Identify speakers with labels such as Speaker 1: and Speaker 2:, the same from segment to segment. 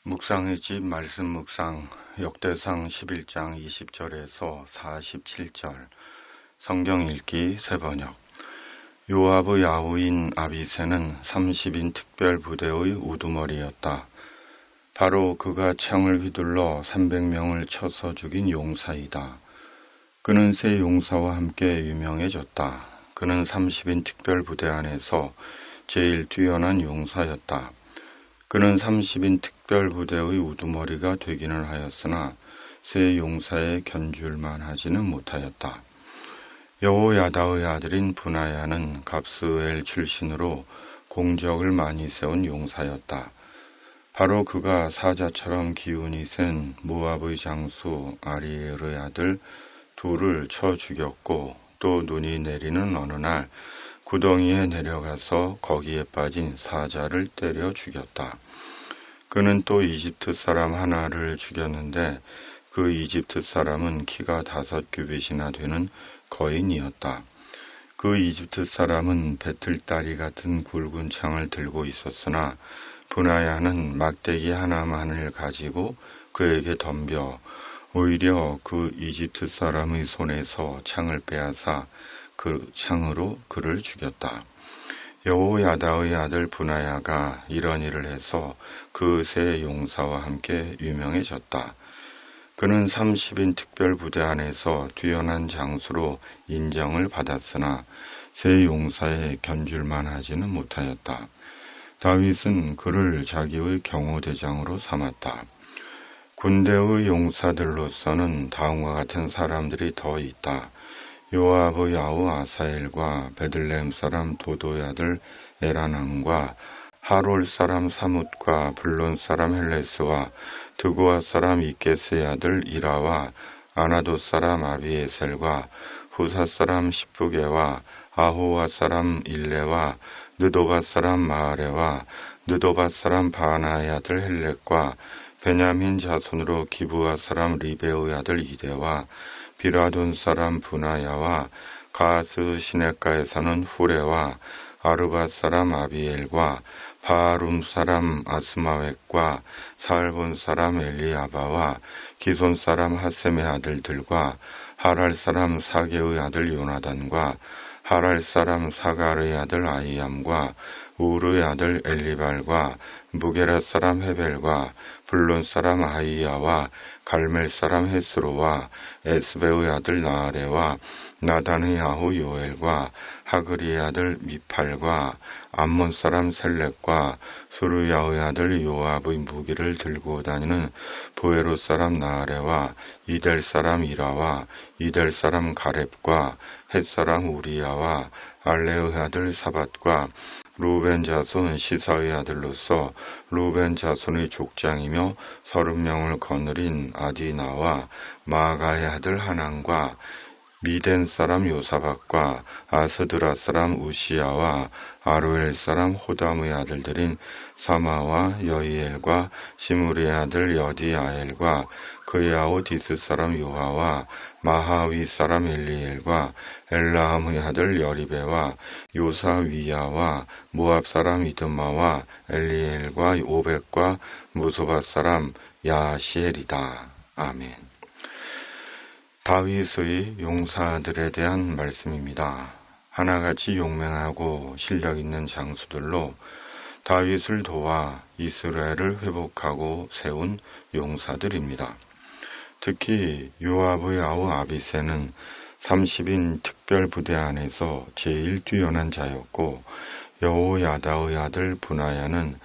Speaker 1: 묵상의 집 말씀 묵상 역대상 11장 20절에서 47절 성경 읽기 새번역. 요압의 아우인 아비새는 30인 특별부대의 우두머리였다. 바로 그가 창을 휘둘러 300명을 쳐서 죽인 용사이다. 그는 세 용사와 함께 유명해졌다. 그는 30인 특별부대 안에서 제일 뛰어난 용사였다. 그는 30인 특별부대의 우두머리가 되기는 하였으나 세 용사에 견줄만 하지는 못하였다. 여호야다의 아들인 브나야는 갑스엘 출신으로 공적을 많이 세운 용사였다. 바로 그가 사자처럼 기운이 센 모압의 장수 아리엘의 아들 둘을 쳐 죽였고, 또 눈이 내리는 어느 날 구덩이에 내려가서 거기에 빠진 사자를 때려 죽였다. 그는 또 이집트 사람 하나를 죽였는데 그 이집트 사람은 키가 5규빗이나 되는 거인이었다. 그 이집트 사람은 배틀다리 같은 굵은 창을 들고 있었으나 브나야는 막대기 하나만을 가지고 그에게 덤벼 오히려 그 이집트 사람의 손에서 창을 빼앗아 그 창으로 그를 죽였다. 여호야다의 아들 브나야가 이런 일을 해서 그 세 용사와 함께 유명해졌다. 그는 30인 특별부대 안에서 뛰어난 장수로 인정을 받았으나 세 용사에 견줄만 하지는 못하였다. 다윗은 그를 자기의 경호대장으로 삼았다. 군대의 용사들로서는 다음과 같은 사람들이 더 있다. 요압의 아우 아사엘과 베들레헴 사람 도도의 아들 에라남과 하롤 사람 사뭇과 블론 사람 헬레스와 드고아 사람 이게스의 아들 이라와 아나도 사람 아비에셀과 후사 사람 시프게와 아호와 사람 일레와 느도바 사람 마아레와 느도바 사람 바나의 아들 헬렉과 베냐민 자손으로 기브아 사람 리베의 아들 이데와 비라돈 사람 브나야와 가스 시냇가에 사는 후레와 아르바 사람 아비엘과 바룸 사람 아스마웻과 살본 사람 엘리아바와 기손 사람 하셈의 아들들과 하랄 사람 사게의 아들 요나단과 하랄 사람 사갈의 아들 아이암과 우르의 아들 엘리발과 무게라 사람 헤벨과 블론 사람 아이야와 갈멜 사람 헤스로와 에스베의 아들 나아레와 나단의 아후 요엘과 하그리의 아들 미팔과 암몬 사람 셀렉과 수르야의 아들 요압의 무기를 들고 다니는 보에로 사람 나아레와 이델 사람 이라와 이델 사람 가렙과 헷 사람 우리야와 알레의 아들 사밧과 루벤 자손 시사의 아들로서 루벤 자손의 족장이며 30명을 거느린 아디나와 마가의 아들 하난과 미덴 사람 요사박과 아스드라 사람 우시야와 아루엘 사람 호담의 아들들인 사마와 여이엘과 시므리의 아들 여디아엘과 그의 아우 디스 사람 요하와 마하위 사람 엘리엘과 엘라함의 아들 여리베와 요사위야와 모압 사람 이드마와 엘리엘과 오벡과 무소바 사람 야시엘이다. 아멘. 다윗의 용사들에 대한 말씀입니다. 하나같이 용맹하고 실력 있는 장수들로 다윗을 도와 이스라엘을 회복하고 세운 용사들입니다. 특히 요압의 아우 아비새는 30인 특별부대 안에서 제일 뛰어난 자였고, 여호야다의 아들 브나야는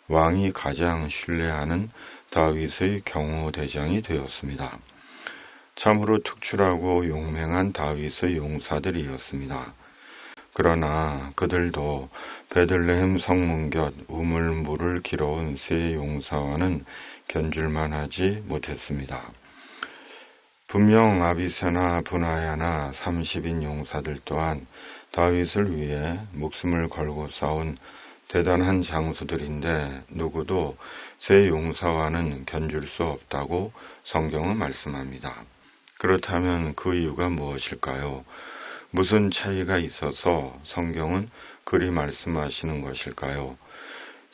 Speaker 1: 왕이 가장 신뢰하는 다윗의 경호대장이 되었습니다. 참으로 특출하고 용맹한 다윗의 용사들이었습니다. 그러나 그들도 베들레헴 성문 곁 우물물을 길어온 세 용사와는 견줄만 하지 못했습니다. 분명 아비새나 브나야나 30인 용사들 또한 다윗을 위해 목숨을 걸고 싸운 대단한 장수들인데 누구도 세 용사와는 견줄 수 없다고 성경은 말씀합니다. 그렇다면 그 이유가 무엇일까요? 무슨 차이가 있어서 성경은 그리 말씀하시는 것일까요?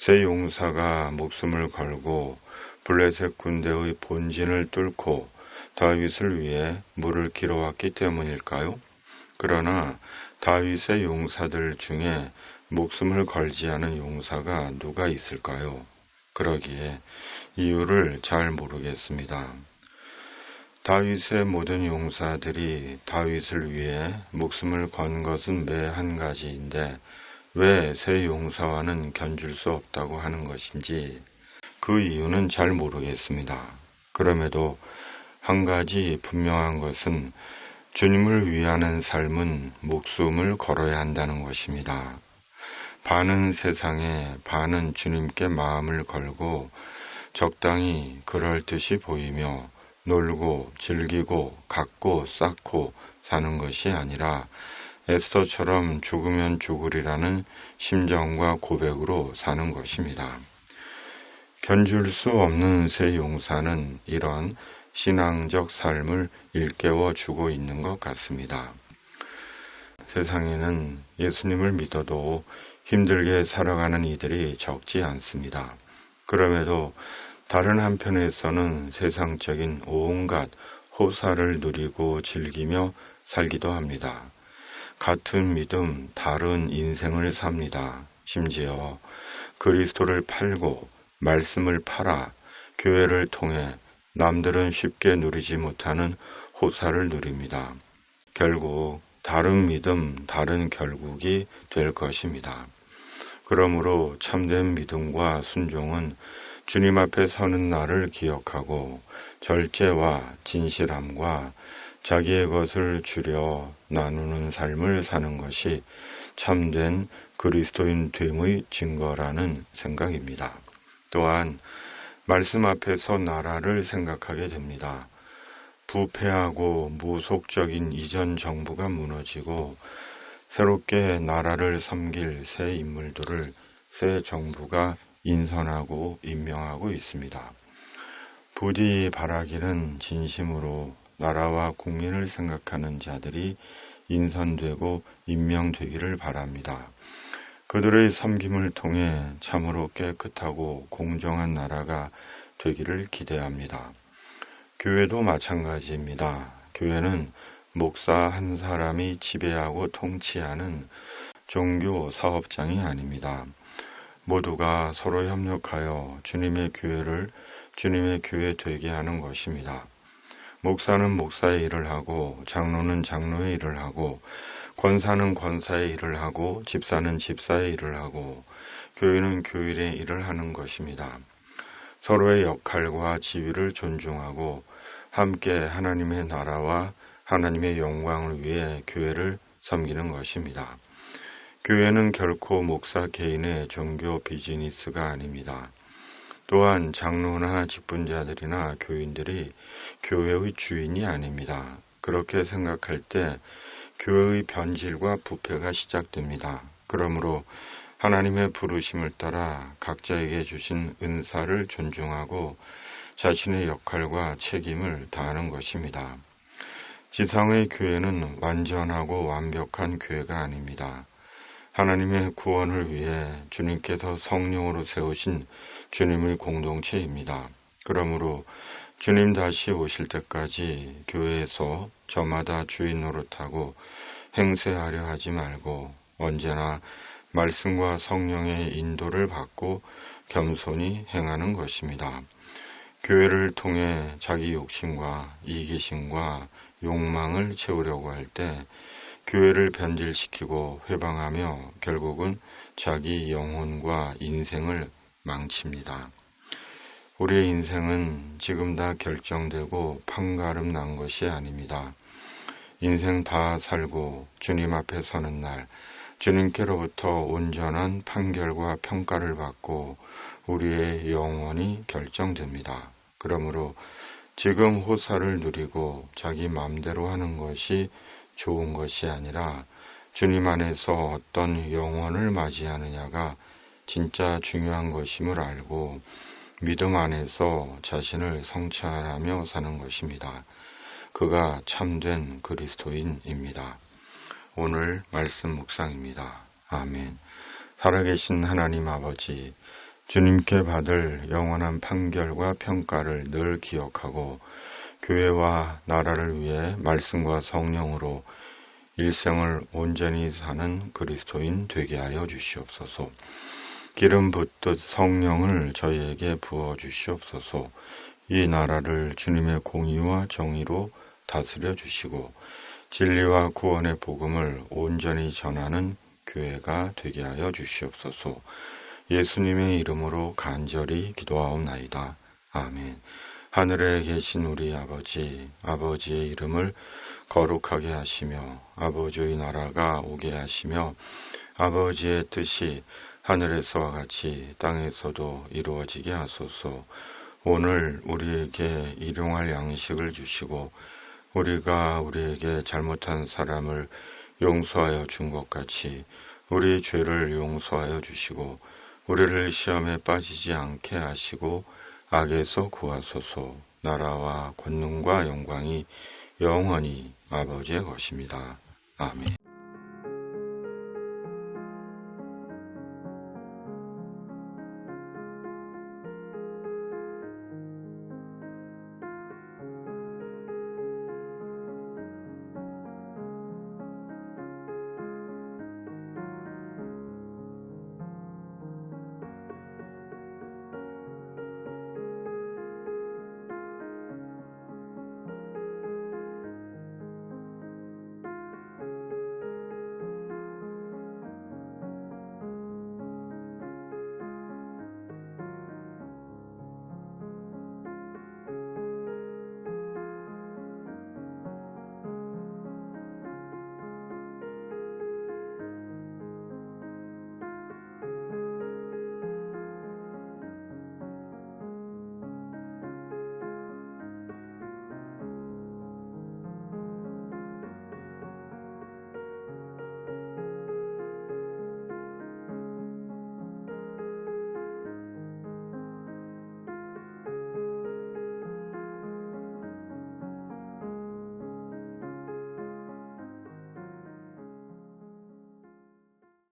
Speaker 1: 새 용사가 목숨을 걸고 블레셋 군대의 본진을 뚫고 다윗을 위해 물을 길어왔기 때문일까요? 그러나 다윗의 용사들 중에 목숨을 걸지 않은 용사가 누가 있을까요? 그러기에 이유를 잘 모르겠습니다. 다윗의 모든 용사들이 다윗을 위해 목숨을 건 것은 매 한 가지인데 왜 새 용사와는 견줄 수 없다고 하는 것인지 그 이유는 잘 모르겠습니다. 그럼에도 한 가지 분명한 것은 주님을 위하는 삶은 목숨을 걸어야 한다는 것입니다. 반은 세상에 반은 주님께 마음을 걸고 적당히 그럴듯이 보이며 놀고 즐기고 갖고 쌓고 사는 것이 아니라 에스더처럼 죽으면 죽으리라는 심정과 고백으로 사는 것입니다. 견줄 수 없는 새 용사는 이런 신앙적 삶을 일깨워 주고 있는 것 같습니다. 세상에는 예수님을 믿어도 힘들게 살아가는 이들이 적지 않습니다. 그럼에도 다른 한편에서는 세상적인 온갖 호사를 누리고 즐기며 살기도 합니다. 같은 믿음, 다른 인생을 삽니다. 심지어 그리스도를 팔고 말씀을 팔아 교회를 통해 남들은 쉽게 누리지 못하는 호사를 누립니다. 결국 다른 믿음, 다른 결국이 될 것입니다. 그러므로 참된 믿음과 순종은 주님 앞에 서는 날을 기억하고 절제와 진실함과 자기의 것을 줄여 나누는 삶을 사는 것이 참된 그리스도인 됨의 증거라는 생각입니다. 또한 말씀 앞에서 나라를 생각하게 됩니다. 부패하고 무속적인 이전 정부가 무너지고 새롭게 나라를 섬길 새 인물들을 새 정부가 인선하고 임명하고 있습니다. 부디 바라기는 진심으로 나라와 국민을 생각하는 자들이 인선되고 임명되기를 바랍니다. 그들의 섬김을 통해 참으로 깨끗하고 공정한 나라가 되기를 기대합니다. 교회도 마찬가지입니다. 교회는 목사 한 사람이 지배하고 통치하는 종교 사업장이 아닙니다. 모두가 서로 협력하여 주님의 교회를 주님의 교회 되게 하는 것입니다. 목사는 목사의 일을 하고 장로는 장로의 일을 하고 권사는 권사의 일을 하고 집사는 집사의 일을 하고 교인은 교인의 일을 하는 것입니다. 서로의 역할과 지위를 존중하고 함께 하나님의 나라와 하나님의 영광을 위해 교회를 섬기는 것입니다. 교회는 결코 목사 개인의 종교 비즈니스가 아닙니다. 또한 장로나 직분자들이나 교인들이 교회의 주인이 아닙니다. 그렇게 생각할 때 교회의 변질과 부패가 시작됩니다. 그러므로 하나님의 부르심을 따라 각자에게 주신 은사를 존중하고 자신의 역할과 책임을 다하는 것입니다. 지상의 교회는 완전하고 완벽한 교회가 아닙니다. 하나님의 구원을 위해 주님께서 성령으로 세우신 주님의 공동체입니다. 그러므로 주님 다시 오실 때까지 교회에서 저마다 주인 노릇하고 행세하려 하지 말고 언제나 말씀과 성령의 인도를 받고 겸손히 행하는 것입니다. 교회를 통해 자기 욕심과 이기심과 욕망을 채우려고 할 때 교회를 변질시키고 회방하며 결국은 자기 영혼과 인생을 망칩니다. 우리의 인생은 지금 다 결정되고 판가름 난 것이 아닙니다. 인생 다 살고 주님 앞에 서는 날 주님께로부터 온전한 판결과 평가를 받고 우리의 영혼이 결정됩니다. 그러므로 지금 호사를 누리고 자기 마음대로 하는 것이 좋은 것이 아니라 주님 안에서 어떤 영혼을 맞이하느냐가 진짜 중요한 것임을 알고 믿음 안에서 자신을 성찰하며 사는 것입니다. 그가 참된 그리스도인입니다. 오늘 말씀 묵상입니다. 아멘. 살아계신 하나님 아버지, 주님께 받을 영원한 판결과 평가를 늘 기억하고 교회와 나라를 위해 말씀과 성령으로 일생을 온전히 사는 그리스도인 되게 하여 주시옵소서. 기름 붓듯 성령을 저희에게 부어 주시옵소서. 이 나라를 주님의 공의와 정의로 다스려 주시고 진리와 구원의 복음을 온전히 전하는 교회가 되게 하여 주시옵소서. 예수님의 이름으로 간절히 기도하옵나이다. 아멘. 하늘에 계신 우리 아버지, 아버지의 이름을 거룩하게 하시며 아버지의 나라가 오게 하시며 아버지의 뜻이 하늘에서와 같이 땅에서도 이루어지게 하소서. 오늘 우리에게 일용할 양식을 주시고 우리가 우리에게 잘못한 사람을 용서하여 준 것 같이 우리 죄를 용서하여 주시고 우리를 시험에 빠지지 않게 하시고 악에서 구하소서. 나라와 권능과 영광이 영원히 아버지의 것입니다. 아멘.